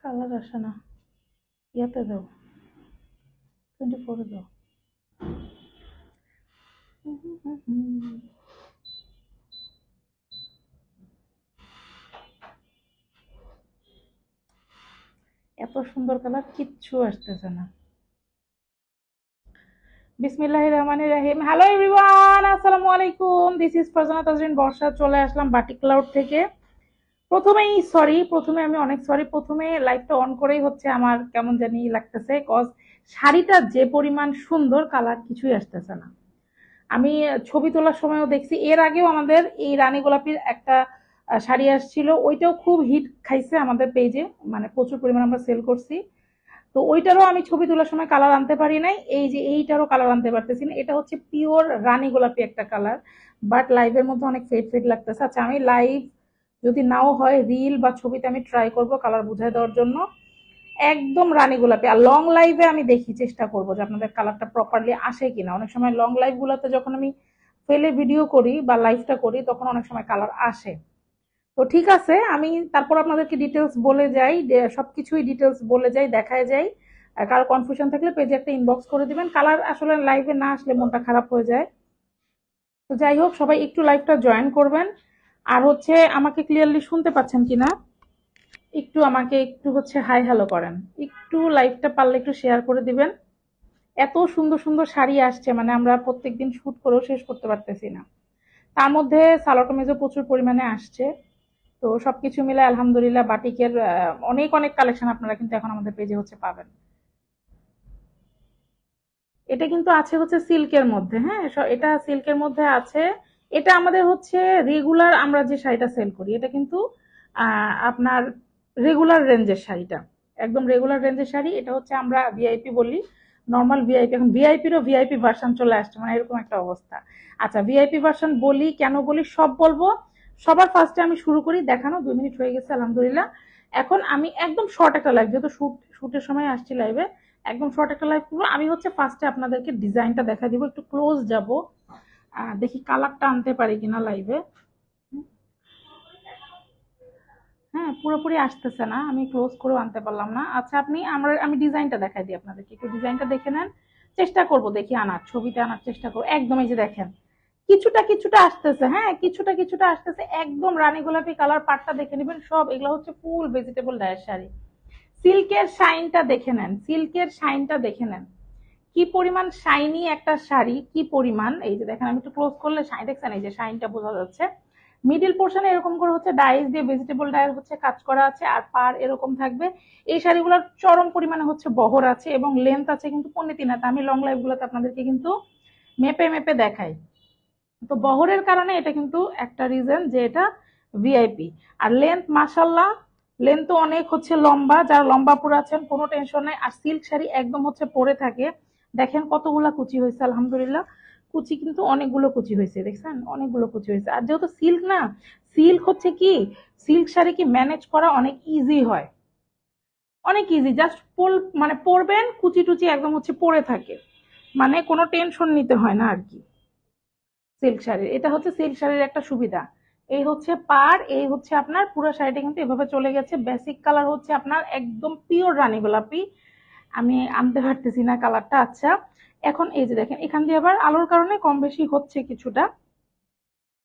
Colour আসে না, ইয়াতে দাও, 24-এ দাও। এত সুন্দর কালার, কিচ্ছু আসতেছে না। বিসমিল্লাহির রহমানির রহিম। হ্যালো এভরিওয়ান, আসসালামু আলাইকুম। দিস ইজ ফারজানা তাজরিন বর্ষা। চলে আসলাম বাটিক ক্লাউড থেকে। প্রথমে আমি অনেক সরি, প্রথমে লাইভটা অন করেই হচ্ছে আমার কেমন জানি লাগতেছে, কজ শাড়িটা যে পরিমাণ সুন্দর, কালার কিছুই আসতেছে না। আমি ছবি তোলার সময়ও দেখছি, এর আগেও আমাদের এই রানী গোলাপির একটা শাড়ি আসছিল, ওইটাও খুব হিট খাইছে আমাদের পেজে, মানে প্রচুর পরিমাণ আমরা সেল করছি। তো ওইটারও আমি ছবি তোলার সময় কালার আনতে পারি নাই, এই যে এইটারও কালার আনতে পারতেছি না। এটা হচ্ছে পিওর রানী গোলাপি একটা কালার, বাট লাইভের মধ্যে অনেক ফেড ফেড লাগতেছে। আচ্ছা, আমি লাইভ যদি নাও হয়, রিল বা ছবিতে আমি ট্রাই করব কালার বুঝাই দেওয়ার জন্য। একদম রানী গোলাপি। আর লং লাইভে আমি দেখি, চেষ্টা করবো যে আপনাদের কালারটা প্রপারলি আসে কিনা। অনেক সময় লং লাইভ গুলোতে যখন আমি ফেলে ভিডিও করি বা লাইভটা করি, তখন অনেক সময় কালার আসে। তো ঠিক আছে, আমি তারপর আপনাদেরকে ডিটেলস বলে যাই, সবকিছুই ডিটেলস বলে যাই, দেখায় যাই। কারো কনফিউশন থাকলে পেজে একটা ইনবক্স করে দিবেন। কালার আসলে লাইভে না আসলে মনটা খারাপ হয়ে যায়। তো যাই হোক, সবাই একটু লাইভটা জয়েন করবেন। আর হচ্ছে আমাকে ক্লিয়ারলি শুনতে পাচ্ছেন কিনা একটু আমাকে একটু হচ্ছে হাই হ্যালো করেন। একটু লাইভটা পারলে একটু শেয়ার করে দিবেন। এত সুন্দর সুন্দর শাড়ি আসছে, মানে আমরা প্রত্যেকদিন শুট করেও শেষ করতে পারতেছি না। তার মধ্যে সালোয়ার কামিজও প্রচুর পরিমাণে আসছে। তো সবকিছু মিলে আলহামদুলিল্লাহ বাটিকের অনেক অনেক কালেকশন আপনারা কিন্তু এখন আমাদের পেজে হচ্ছে পাবেন। এটা কিন্তু আছে হচ্ছে সিল্কের মধ্যে, হ্যাঁ, এটা সিল্কের মধ্যে আছে। এটা আমাদের হচ্ছে রেগুলার আমরা যে শাড়িটা সেল করি, এটা কিন্তু আপনার রেগুলার রেঞ্জের শাড়িটা, একদম রেগুলার রেঞ্জের শাড়ি। এটা হচ্ছে আমরা ভিআইপি বলি, নর্মাল ভিআইপি। এখন ভিআইপিরও ভিআইপি ভার্সন চলে আসছে, মানে এরকম একটা অবস্থা। আচ্ছা, ভিআইপি ভার্সন বলি কেন বলি সব বলবো। সবার ফার্স্টে আমি শুরু করি দেখানো। 2 মিনিট হয়ে গেছে আলহামদুলিল্লাহ। এখন আমি একদম শর্ট একটা লাইভ, যেহেতু শুটের সময় আসছি লাইভে, একদম শর্ট একটা লাইভ করবো। আমি হচ্ছে ফার্স্টে আপনাদেরকে ডিজাইনটা দেখা দিব, একটু ক্লোজ যাব, দেখি কালারটা আনতে পারি কিনা লাইভে। হ্যাঁ, পুরোপুরি আসতেছে না, আমি ক্লোজ করেও আনতে পারলাম না। আচ্ছা, আমি ডিজাইনটা দেখাই দিই আপনাদেরকে, একটু ডিজাইনটা দেখে নেন। চেষ্টা করব দেখি আনার, ছবিতে আনার চেষ্টা করবো। একদম এই যে দেখেন, কিছুটা কিছুটা আসতেছে, হ্যাঁ কিছুটা কিছুটা আসতেছে। একদম রানী গোলাপি কালার, পাটটা দেখে নেবেন। সব এগুলো হচ্ছে ফুল ভেজিটেবল ডায়ের শাড়ি। সিল্কের শাইনটা দেখে নেন, সিল্কের শাইনটা দেখে নেন, কি পরিমাণ শাইনি একটা শাড়ি, কি পরিমাণ। এই যে দেখেন, আমি একটু ক্লোজ করলে শাইন দেখছেন, এই যে শাইনটা বোঝা যাচ্ছে। মিডিল পোর্শনে এরকম করে হচ্ছে ডাইস দিয়ে ভেজিটেবল ডায়ের হচ্ছে কাজ করা আছে, আর পার এরকম থাকবে। এই শাড়িগুলোর চরম পরিমাণে হচ্ছে বহর আছে এবং লেন্থ আছে কিন্তু 15 হাত। আমি লং লাইভ গুলোতে আপনাদেরকে কিন্তু মেপে মেপে দেখাই। তো বহরের কারণে এটা কিন্তু একটা রিজন যে এটা ভিআইপি। আর লেন্থ মাশাল্লাহ, লেন্থ তো অনেক হচ্ছে লম্বা, যারা লম্বা পরে আছেন কোনো টেনশন নাই। আর সিল্ক শাড়ি একদম হচ্ছে পরে থাকে। দেখেন কতগুলা কুচি হয়েছে আলহামদুলিল্লাহ। কুচি কিন্তু অনেকগুলো কুচি হয়েছে, দেখছেন অনেকগুলো কুচি হয়েছে। আর যেহেতু সিল্ক না, সিল্ক হচ্ছে কি, সিল্ক শাড়ি কি ম্যানেজ করা অনেক ইজি হয়, অনেক ইজি। জাস্ট মানে পরবেন, কুচি টুচি একদম হচ্ছে পরে থাকে, মানে কোনো টেনশন নিতে হয় না আর কি। সিল্ক শাড়ির এটা হচ্ছে সিল্ক শাড়ির একটা সুবিধা। এই হচ্ছে পার, এই হচ্ছে আপনার পুরো শাড়িটা কিন্তু এভাবে চলে গেছে। বেসিক কালার হচ্ছে আপনার একদম পিওর রানী গোলাপি, আমি আনতে পারতেছি না কালারটা। আচ্ছা, এখন এই যে দেখেন, এখান দিয়ে আবার আলোর কারণে কম বেশি হচ্ছে কিছুটা।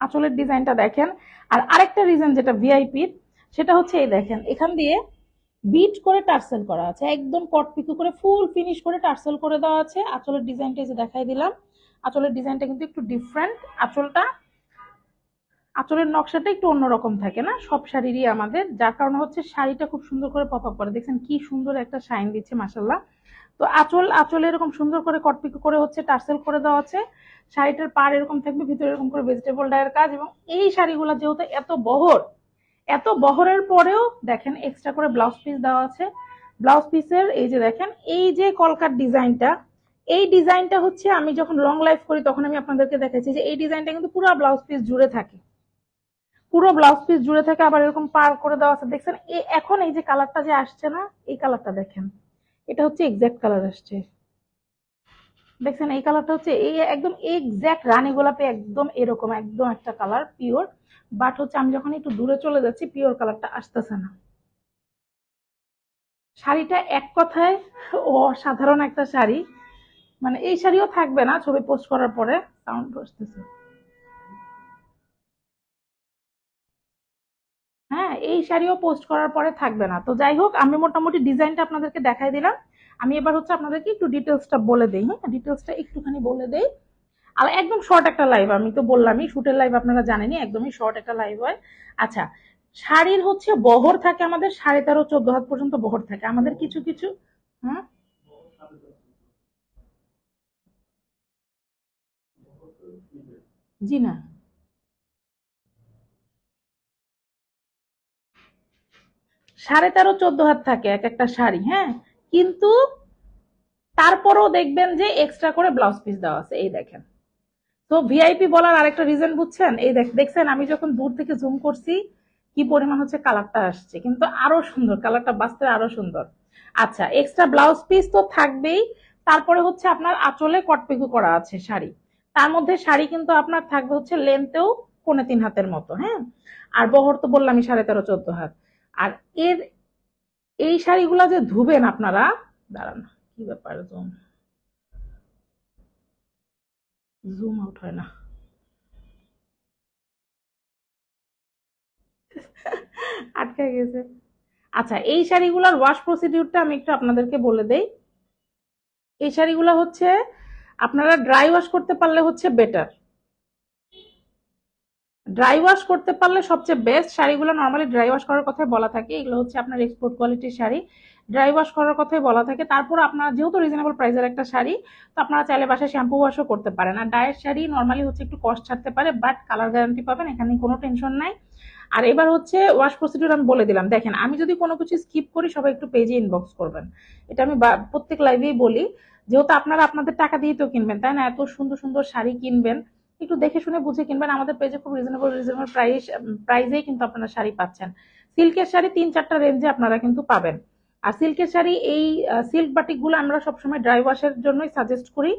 আঁচলের ডিজাইনটা দেখেন। আর আরেকটা রিজন যেটা ভিআইপির, সেটা হচ্ছে এই দেখেন, এখান দিয়ে বিট করে টার্সেল করা আছে, একদম কটপিকু করে ফুল ফিনিশ করে টার্সেল করে দেওয়া আছে। আঁচলের ডিজাইনটা যে দেখাই দিলাম, আঁচলের ডিজাইনটা কিন্তু একটু ডিফারেন্ট। আঁচলটা, আঁচলের নকশাটা একটু অন্যরকম থাকে না সব শাড়িরই আমাদের, যার কারণে হচ্ছে শাড়িটা খুব সুন্দর করে পপ আপ করে। দেখছেন কি সুন্দর একটা শাইন দিচ্ছে মাসাল্লাহ। তো আঁচল এরকম সুন্দর করে কটপিকু করে হচ্ছে টার্সেল করে দেওয়া আছে। শাড়িটার পার এরকম থাকবে, ভিতরে এরকম করে ভেজিটেবল ডায়ের কাজ। এবং এই শাড়িগুলো যেহেতু এত বহর, এত বহরের পরেও দেখেন এক্সট্রা করে ব্লাউজ পিস দেওয়া আছে। ব্লাউজ পিসের এই যে দেখেন, এই যে কলকার ডিজাইনটা, এই ডিজাইনটা হচ্ছে আমি যখন লং লাইফ করি তখন আমি আপনাদেরকে দেখাচ্ছি যে এই ডিজাইনটা কিন্তু পুরো ব্লাউজ পিস জুড়ে থাকে, পুরো ব্লাউজ পিস জুড়ে থাকে। আবার এরকম পার করে দেওয়া আছে, দেখছেন। এখন এই যে কালারটা যে আসছে না, এই কালারটা দেখেন, এটা হচ্ছে এক্সাক্ট কালার আসছে, দেখছেন। এই কালারটা হচ্ছে এই একদম এক্সাক্ট রানী গোলাপে, একদম এরকম একদম একটা কালার পিওর। বাট হচ্ছে আমি যখন একটু দূরে চলে যাচ্ছি, পিওর কালারটা আসতেছে না। শাড়িটা এক কথায় অসাধারণ একটা শাড়ি, মানে এই শাড়িও থাকবে না ছবি পোস্ট করার পরে। সাউন্ড বসতেছে। হ্যাঁ, এই শাড়িও পোস্ট করার পরে থাকবে না। তো যাই হোক, আমি মোটামুটি ডিজাইনটা আপনাদেরকে দেখাই দিলাম। আমি এবার হচ্ছে আপনাদেরকে একটু ডিটেলসটা বলে দিই। হ্যাঁ, ডিটেলসটা একটুখানি বলে দেই। আর একদম শর্ট একটা লাইভ, আমি তো বললামই শুটের লাইভ আপনারা জানেনই, একদমই শর্ট একটা লাইভ হয়। আচ্ছা, শাড়ির হচ্ছে বহর থাকে আমাদের 13.5-14 হাত পর্যন্ত বহর থাকে আমাদের কিছু কিছু। হ্যাঁ, জি না, 13.5-14 হাত থাকে এক একটা শাড়ি। হ্যাঁ, কিন্তু তারপরেও দেখবেন যে এক্সট্রা করে ব্লাউজ পিস দেওয়া আছে, এই দেখেন। তো ভিআইপি বলার আরেকটা রিজন বুঝছেন, এই দেখছেন আমি যখন দূর থেকে জুম করছি কি পরিমাণ হচ্ছে কালারটা আসছে, কিন্তু আরো সুন্দর কালারটা, বাস্তবে আরো সুন্দর। আচ্ছা, এক্সট্রা ব্লাউজ পিস তো থাকবেই। তারপরে হচ্ছে আপনার আঁচলে কটপিকু করা আছে শাড়ি। তার মধ্যে শাড়ি কিন্তু আপনার থাকবে হচ্ছে লেন্থেও 3.25 হাতের মতো। হ্যাঁ, আর বহর তো বললামই 13.5-14 হাত। আর এর এই শাড়িগুলা যে ধুবেন আপনারা, দাঁড়ান, কি ব্যাপার, জুম জুম আউট হয় না। আটকে গেছে। আচ্ছা, এই শাড়িগুলোর ওয়াশ প্রসিডিউরটা আমি একটু আপনাদেরকে বলে দেই। এই শাড়িগুলো হচ্ছে আপনারা ড্রাই ওয়াশ করতে পারলে হচ্ছে বেটার। ড্রাই ওয়াশ করতে পারলে সবচেয়ে বেস্ট। শাড়িগুলো নর্মালি ড্রাই ওয়াশ করার কথাই বলা থাকে, এগুলো হচ্ছে আপনার এক্সপোর্ট কোয়ালিটির শাড়ি। ড্রাই ওয়াশ করার কথাই বলা থাকে। তারপর আপনারা যেহেতু রিজনেবল প্রাইসের একটা শাড়ি, তো আপনারা চাইলে বাসায় শ্যাম্পু ওয়াশও করতে পারেন। আর ডায়ের শাড়ি নর্মালি হচ্ছে একটু কস্ট ছাড়তে পারে, বাট কালার গ্যারান্টি পাবেন, এখানে কোনো টেনশন নাই। আর এবার হচ্ছে ওয়াশ প্রসিডিউর আমি বলে দিলাম। দেখেন, আমি যদি কোনো কিছু স্কিপ করি সবাই একটু পেজে ইনবক্স করবেন। এটা আমি প্রত্যেক লাইভেই বলি। যেহেতু আপনারা আপনাদের টাকা দিয়ে তো কিনবেন, তাই না? এত সুন্দর সুন্দর শাড়ি কিনবেন, একটু দেখে শুনে বুঝে কিনবেন। আমাদের পেজে খুব রিজনেবল রিজনেবল প্রাইসেই কিন্তু আপনারা শাড়ি পাচ্ছেন। সিল্কের শাড়ি 3-4টা রেঞ্জে আপনারা কিন্তু পাবেন। আর সিল্কের শাড়ি, এই সিল্ক বাটিক গুলো আমরা সবসময় ড্রাই ওয়াশের জন্যই সাজেস্ট করি।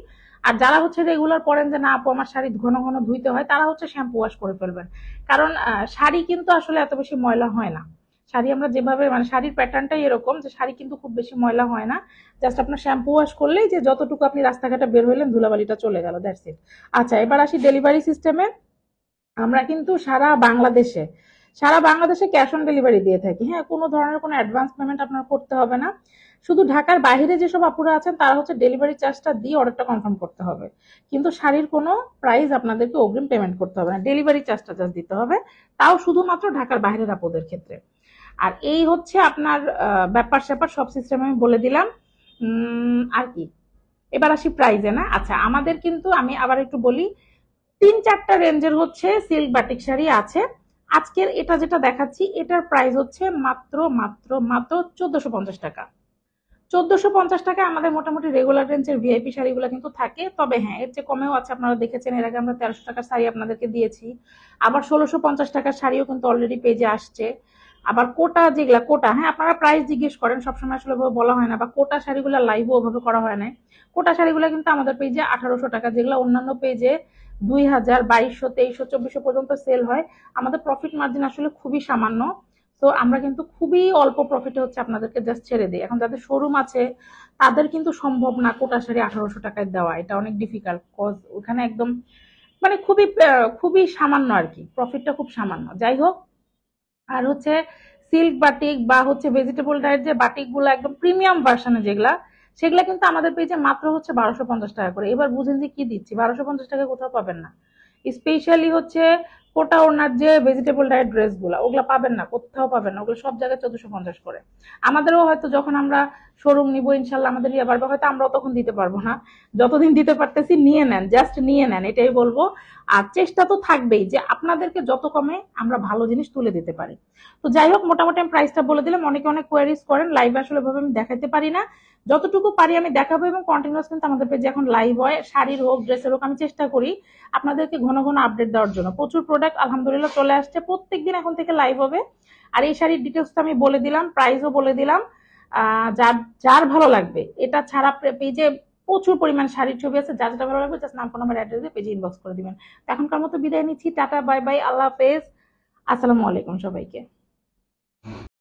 আর যারা হচ্ছে রেগুলার পরেন যে না আপু আমার শাড়ি ঘন ঘন ধুইতে হয়, তারা হচ্ছে শ্যাম্পু ওয়াশ করে ফেলবেন। কারণ শাড়ি কিন্তু আসলে এত বেশি ময়লা হয় না। শাড়ি আমরা যেভাবে, মানে শাড়ির প্যাটার্নটাই এরকম যে শাড়ি কিন্তু খুব বেশি ময়লা হয় না। জাস্ট আপনার শ্যাম্পু ওয়াশ করলেই যে যতটুকু আপনি রাস্তাঘাটে বের হইলেন ধুলাবালিটা চলে গেল, দ্যাটস ইট। আচ্ছা, এবার আসি ডেলিভারি সিস্টেমে। আমরা কিন্তু সারা বাংলাদেশে ক্যাশ অন ডেলিভারি দিয়ে থাকি। হ্যাঁ, কোনো ধরনের কোনো অ্যাডভান্স পেমেন্ট আপনার করতে হবে না। শুধু ঢাকার বাইরে যেসব আপুরা আছেন তারা হচ্ছে ডেলিভারি চার্জটা দিয়ে অর্ডারটা কনফার্ম করতে হবে। কিন্তু শাড়ির কোনো প্রাইস আপনাদেরকে অগ্রিম পেমেন্ট করতে হবে না, ডেলিভারি চার্জটা জাস্ট দিতে হবে। তাও শুধুমাত্র ঢাকার বাইরের আপুদের ক্ষেত্রে। আর এই হচ্ছে আপনার ব্যাপার স্যাপার সব সিস্টেম আমি বলে দিলাম। আর কি, এবার আসি প্রাইজে না। আচ্ছা, আমাদের কিন্তু আমি আবার একটু বলি, 3-4টা রেঞ্জের হচ্ছে সিল্ক বাটিক শাড়ি আছে। আজকের এটা যেটা দেখাচ্ছি এটার প্রাইস হচ্ছে মাত্র মাত্র মাত্র 1450 টাকা। 1450 টাকা আমাদের মোটামুটি রেগুলার রেঞ্জের ভিআইপি শাড়িগুলো কিন্তু থাকে। তবে হ্যাঁ, এর চেয়ে কমেও আছে, আপনারা দেখেছেন এর আগে আমরা 1300 টাকার শাড়ি আপনাদেরকে দিয়েছি। আবার 1650 টাকার শাড়িও কিন্তু অলরেডি পেজে আসছে। আবার কোটা, যেগুলা কোটা, হ্যাঁ আপনারা প্রাইস জিজ্ঞেস করেন, সবসময় আসলে বলা হয় না, বা কোটা শাড়িগুলো লাইভও ওভাবে করা হয় না। কোটা শাড়িগুলো কিন্তু আমাদের পেজে 1800 টাকা, যেগুলো অন্যান্য পেজে 2000, 2200, 2300, 2400 পর্যন্ত সেল হয়। আমাদের প্রফিট মার্জিন আসলে খুবই সামান্য। তো আমরা কিন্তু খুবই অল্প প্রফিটে হচ্ছে আপনাদেরকে জাস্ট ছেড়ে দিই। এখন যাদের শোরুম আছে তাদের কিন্তু সম্ভব না কোটা শাড়ি 1800 টাকায় দেওয়া, এটা অনেক ডিফিকাল্ট, কজ ওখানে একদম মানে খুবই খুবই সামান্য আর কি, প্রফিটটা খুব সামান্য। যাই হোক, আর হচ্ছে সিল্ক বাটিক বা হচ্ছে ভেজিটেবল ডায়ের যে বাটিক গুলো একদম প্রিমিয়াম ভার্সনে যেগুলা, সেগুলা কিন্তু আমাদের পেজে মাত্র হচ্ছে 1250 টাকা করে। এবার বুঝেন যে কি দিচ্ছি, 1250 টাকা কোথাও পাবেন না। স্পেশালি হচ্ছে কোটা ওনার যে ভেজিটেবল ডায়েট ড্রেস গুলা, ওগুলা পাবেন না, কোথাও পাবেন না, ওগুলো সব জায়গায় 1450 করে। আমাদেরও হয়তো যখন আমরা শোরুম নিবো ইনশাল্লাহ, আমাদের ইয়ে বাড়বে, হয়তো আমরাও তখন দিতে পারবো না। যতদিন দিতে পারতেছি নিয়ে নেন, জাস্ট নিয়ে নেন, এটাই বলবো। আর চেষ্টা তো থাকবেই যে আপনাদেরকে যত কমে আমরা ভালো জিনিস তুলে দিতে পারি। তো যাই হোক, মোটামুটি আমি প্রাইসটা বলে দিলাম। অনেকে অনেক কোয়ারিজ করেন, লাইভে আসলে ভাবে আমি দেখাতে পারি না। যতটুকু পারি আমি দেখাবো, এবং কন্টিনিউয়াস কিন্তু আমাদের পেজে এখন লাইভ হয়, শাড়ির হোক ড্রেসের হোক। আমি চেষ্টা করি আপনাদেরকে ঘন ঘন আপডেট দেওয়ার জন্য। প্রচুর প্রোডাক্ট আলহামদুলিল্লাহ চলে আসছে, প্রত্যেকদিন এখন থেকে লাইভ হবে। আর এই শাড়ির ডিটেলস তো আমি বলে দিলাম, প্রাইসও বলে দিলাম। যার যার ভালো লাগবে, এটা ছাড়া পেজে প্রচুর পরিমাণ শাড়ির ছবি আছে, যার যেটা ভালো লাগবে জাস্ট নাম ফোন নাম্বার অ্যাড্রেস দিয়ে পেজে ইনবক্স করে দিবেন। এখনকার মতো বিদায় নিচ্ছি, টাটা বাই বাই, আল্লাহ হাফেজ, আসসালামু আলাইকুম সবাইকে।